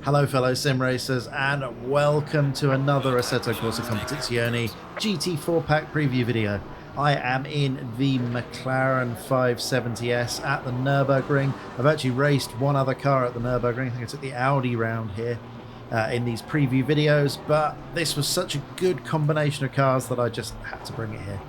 Hello fellow sim racers and welcome to another Assetto Corsa Competizione GT4 pack preview video. I am in the McLaren 570S at the Nürburgring. I've actually raced one other car at the Nürburgring. I think I took the Audi round here in these preview videos, but this was such a good combination of cars that I just had to bring it here.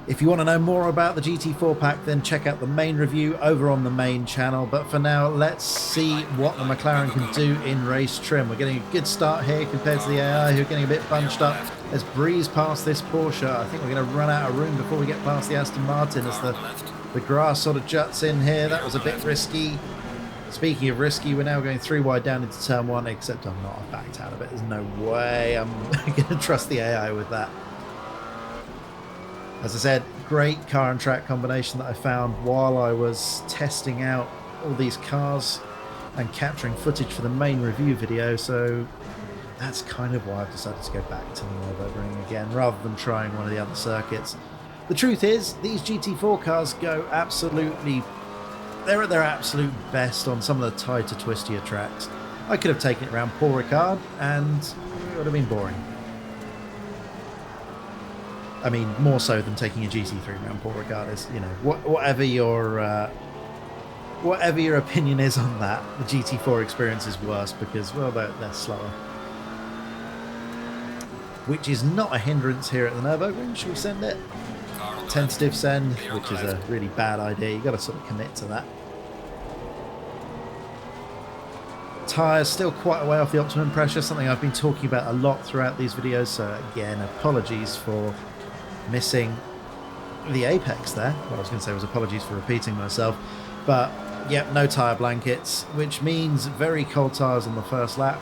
If you want to know more about the GT4 pack, then check out the main review over on the main channel. But for now, let's see what the McLaren can do in race trim. We're getting a good start here compared to the AI, who are getting a bit bunched up. Let's breeze past this Porsche. I think we're going to run out of room before we get past the Aston Martin as the grass sort of juts in here. That was a bit risky. Speaking of risky, we're now going 3 wide down into turn 1, except I'm not. I've backed out of it. There's no way I'm going to trust the AI with that. As I said, great car and track combination that I found while I was testing out all these cars and capturing footage for the main review video, so that's kind of why I've decided to go back to the Nürburgring again rather than trying one of the other circuits. The truth is, these GT4 cars go absolutely... they're at their absolute best on some of the tighter, twistier tracks. I could have taken it around Paul Ricard and it would have been boring. I mean, more so than taking a GT3 around Paul Ricard is, you know, whatever your opinion is on that, the GT4 experience is worse because, well, they're slower. Which is not a hindrance here at the Nürburgring. Should we send it? Tentative send, which is a really bad idea. You've got to sort of commit to that. Tyres still quite a way off the optimum pressure, something I've been talking about a lot throughout these videos, so again, apologies for missing the apex there. What I was going to say was apologies for repeating myself, but yep, no tyre blankets, which means very cold tyres on the first lap,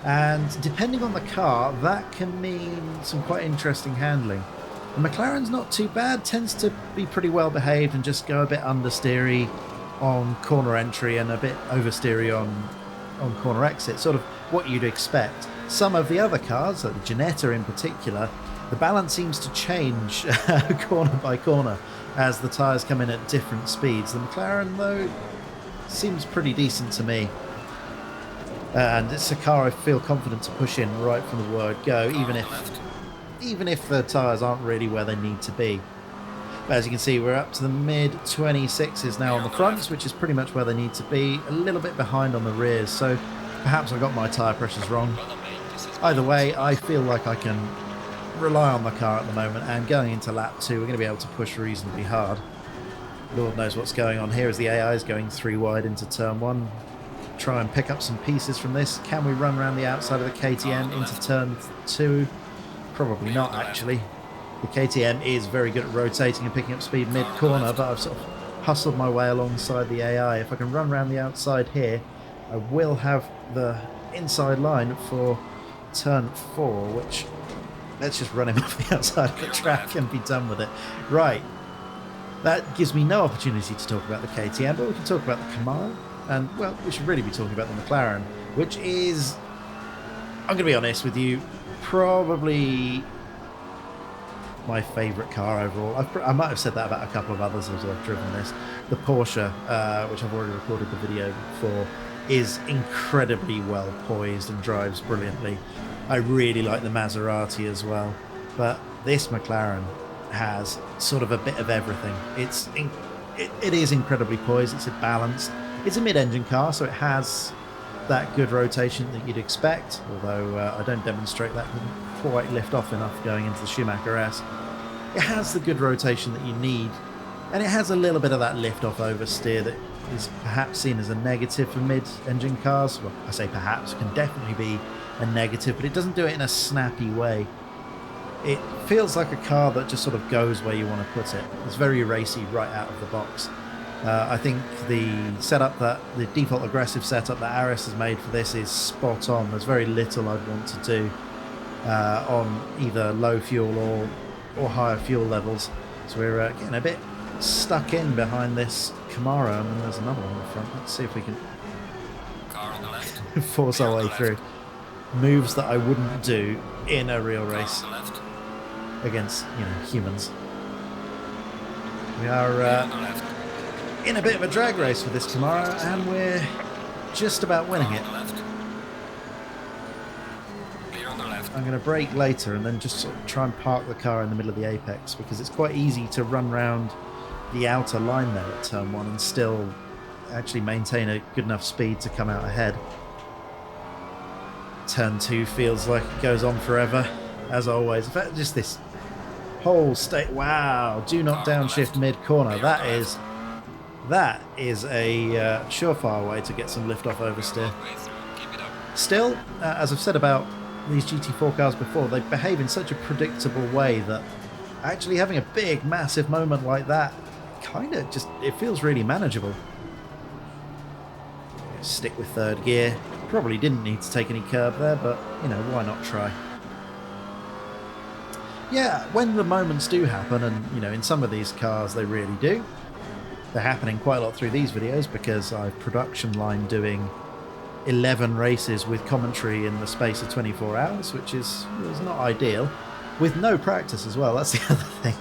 and depending on the car, that can mean some quite interesting handling. The McLaren's not too bad, tends to be pretty well behaved and just go a bit understeery on corner entry and a bit oversteery on corner exit, sort of what you'd expect. Some of the other cars, like the Ginetta in particular, the balance seems to change corner by corner as the tyres come in at different speeds. The McLaren, though, seems pretty decent to me. And it's a car I feel confident to push in right from the word go, even if the tyres aren't really where they need to be. But as you can see, we're up to the mid-26s now on the fronts, which is pretty much where they need to be, a little bit behind on the rears, so perhaps I got my tyre pressures wrong. Either way, I feel like I can rely on the car at the moment, and going into lap 2 we're going to be able to push reasonably hard. Lord knows what's going on here as the AI is going 3 wide into turn 1. Try and pick up some pieces from this. Can we run around the outside of the KTM into turn 2? Probably not, actually. The KTM is very good at rotating and picking up speed mid-corner, but I've sort of hustled my way alongside the AI. If I can run around the outside here, I will have the inside line for turn 4, which... let's just run him off the outside of the track and be done with it. Right. That gives me no opportunity to talk about the KTM, but we can talk about the Camaro. And, well, we should really be talking about the McLaren, which is, I'm going to be honest with you, probably my favourite car overall. I might have said that about a couple of others as I've driven this. The Porsche, which I've already recorded the video for, is incredibly well poised and drives brilliantly. I really like the Maserati as well, but this McLaren has sort of a bit of everything. It is incredibly poised, it's balanced. It's a mid-engine car, so it has that good rotation that you'd expect, although I don't demonstrate that, didn't quite lift off enough going into the Schumacher S. It has the good rotation that you need, and it has a little bit of that lift-off oversteer that is perhaps seen as a negative for mid-engine cars. Well, I say perhaps, can definitely be a negative, but it doesn't do it in a snappy way. It feels like a car that just sort of goes where you want to put it. It's very racy right out of the box. I think the default aggressive setup that Aris has made for this is spot on. There's very little I'd want to do on either low fuel or higher fuel levels. So we're getting a bit stuck in behind this Camaro, and there's another one in the front. Let's see if we can force our way through. Moves that I wouldn't do in a real race against, humans. We are in a bit of a drag race with this Camaro, and we're just about winning it. I'm going to brake later and then just sort of try and park the car in the middle of the apex, because it's quite easy to run round the outer line there at turn 1 and still actually maintain a good enough speed to come out ahead. Turn 2 feels like it goes on forever, as always. In fact, just this whole state. Wow, do not downshift mid-corner. That is a surefire way to get some lift off oversteer. Still, as I've said about these GT4 cars before, they behave in such a predictable way that actually having a big, massive moment like that kind of just, it feels really manageable. Stick with third gear. Probably didn't need to take any curb there, but, you know, why not try? Yeah, when the moments do happen, and, you know, in some of these cars they really do, they're happening quite a lot through these videos because I've production line doing 11 races with commentary in the space of 24 hours, which is not ideal, with no practice as well. That's the other thing.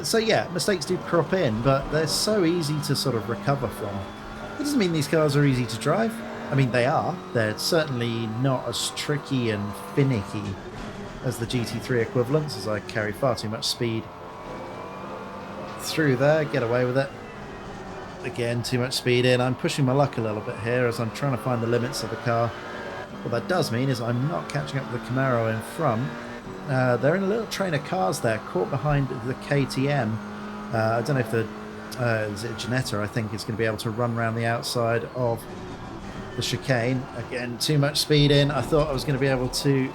So yeah, mistakes do crop in, but they're so easy to sort of recover from. It doesn't mean these cars are easy to drive. I mean, they are. They're certainly not as tricky and finicky as the GT3 equivalents, as I carry far too much speed through there, get away with it. Again, too much speed in. I'm pushing my luck a little bit here as I'm trying to find the limits of the car. What that does mean is I'm not catching up with the Camaro in front. They're in a little train of cars there, caught behind the KTM. I don't know if the is it Ginetta, I think, is going to be able to run around the outside of the chicane. Again, too much speed in. I thought I was going to be able to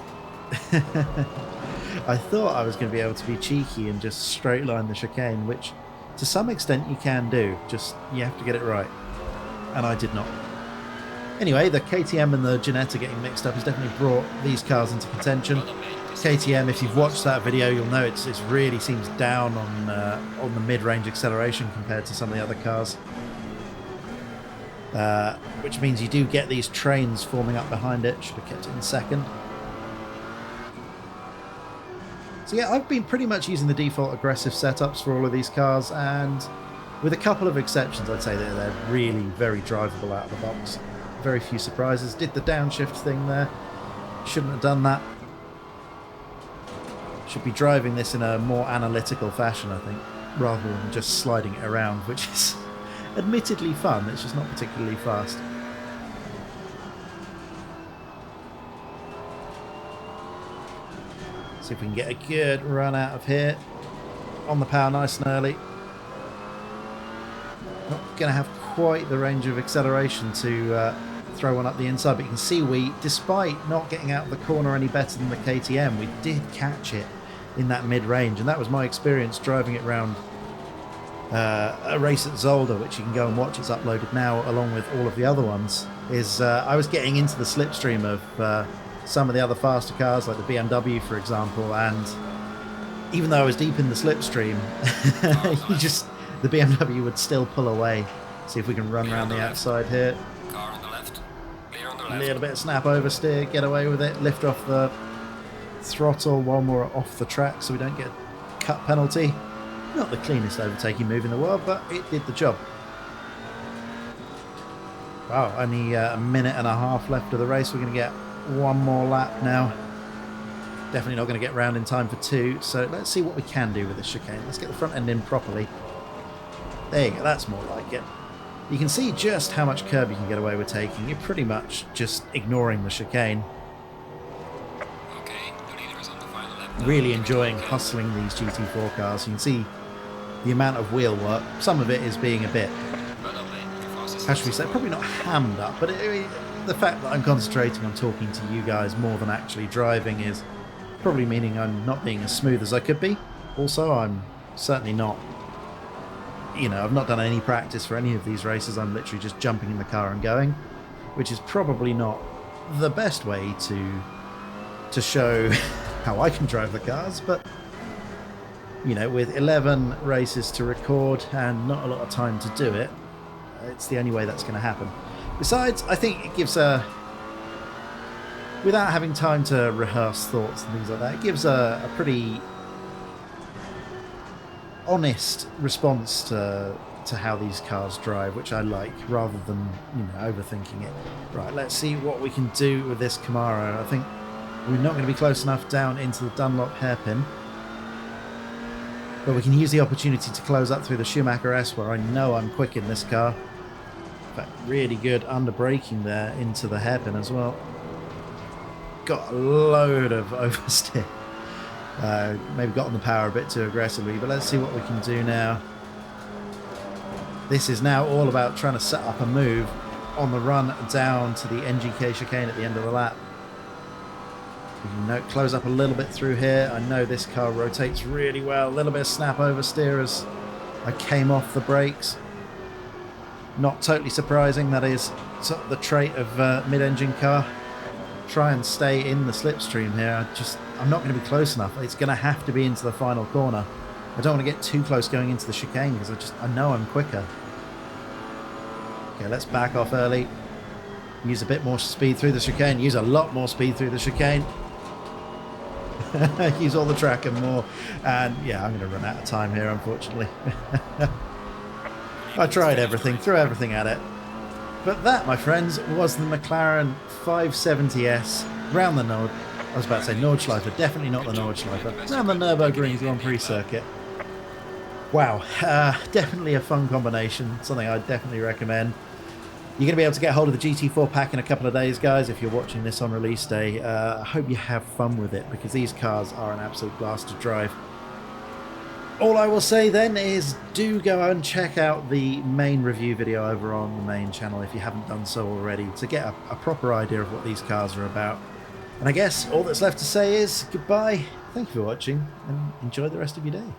I thought I was going to be able to be cheeky and just straight line the chicane, which to some extent you can do, just you have to get it right, and I did not. Anyway, the KTM and the Ginetta getting mixed up has definitely brought these cars into contention. KTM, if you've watched that video, you'll know it really seems down on the mid-range acceleration compared to some of the other cars, which means you do get these trains forming up behind it. Should have kept it in second. So yeah, I've been pretty much using the default aggressive setups for all of these cars, and with a couple of exceptions, I'd say that they're really very drivable out of the box. Very few surprises. Did the downshift thing there. Shouldn't have done that. Should be driving this in a more analytical fashion, I think, rather than just sliding it around, which is admittedly fun. It's just not particularly fast. See if we can get a good run out of here. On the power nice and early. Not going to have quite the range of acceleration to throw one up the inside, but you can see we, despite not getting out of the corner any better than the KTM, we did catch it in that mid-range, and that was my experience driving it round a race at Zolder, which you can go and watch. It's uploaded now along with all of the other ones. I was getting into the slipstream of some of the other faster cars, like the BMW, for example, and even though I was deep in the slipstream, the BMW would still pull away. See if we can run around the outside here. Car on the left. Clear on the A little bit of snap oversteer, get away with it, lift off the throttle while we're off the track so we don't get a cut penalty. Not the cleanest overtaking move in the world, but it did the job. Wow, only a minute and a half left of the race. We're going to get one more lap now. Definitely not going to get round in time for 2, so let's see what we can do with this chicane. Let's get the front end in properly. There you go, that's more like it. You can see just how much curb you can get away with taking. You're pretty much just ignoring the chicane. Okay, the leader is on the final lap. Really enjoying hustling these GT4 cars. You can see the amount of wheel work. Some of it is being a bit, how should we say, probably not hammed up, but the fact that I'm concentrating on talking to you guys more than actually driving is probably meaning I'm not being as smooth as I could be. Also, I'm certainly not, I've not done any practice for any of these races. I'm literally just jumping in the car and going, which is probably not the best way to show how I can drive the cars, but with 11 races to record and not a lot of time to do it, it's the only way that's going to happen. Besides, I think it gives without having time to rehearse thoughts and things like that, it gives a pretty honest response to how these cars drive, which I like, rather than overthinking it. Right, let's see what we can do with this Camaro. I think We're not going to be close enough down into the Dunlop hairpin. But we can use the opportunity to close up through the Schumacher S, where I know I'm quick in this car. In fact, really good under braking there into the hairpin as well. Got a load of oversteer. Maybe got on the power a bit too aggressively, but let's see what we can do now. This is now all about trying to set up a move on the run down to the NGK chicane at the end of the lap. We can close up a little bit through here. I know this car rotates really well. A little bit of snap oversteer as I came off the brakes. Not totally surprising. That is sort of the trait of mid-engine car. Try and stay in the slipstream here. I'm not going to be close enough. It's going to have to be into the final corner. I don't want to get too close going into the chicane because I know I'm quicker. Okay, let's back off early. Use a bit more speed through the chicane. Use a lot more speed through the chicane. Use all the track and more. And yeah, I'm going to run out of time here, unfortunately. I tried everything, threw everything at it. But that, my friends, was the McLaren 570S round the Nord. I was about to say Nordschleife, definitely not the Nordschleife. Round the Nürburgring Grand Prix circuit. Wow, definitely a fun combination. Something I'd definitely recommend. You're going to be able to get hold of the GT4 pack in a couple of days, guys, if you're watching this on release day. I hope you have fun with it, because these cars are an absolute blast to drive. All I will say then is do go and check out the main review video over on the main channel if you haven't done so already, to get a proper idea of what these cars are about. And I guess all that's left to say is goodbye, thank you for watching, and enjoy the rest of your day.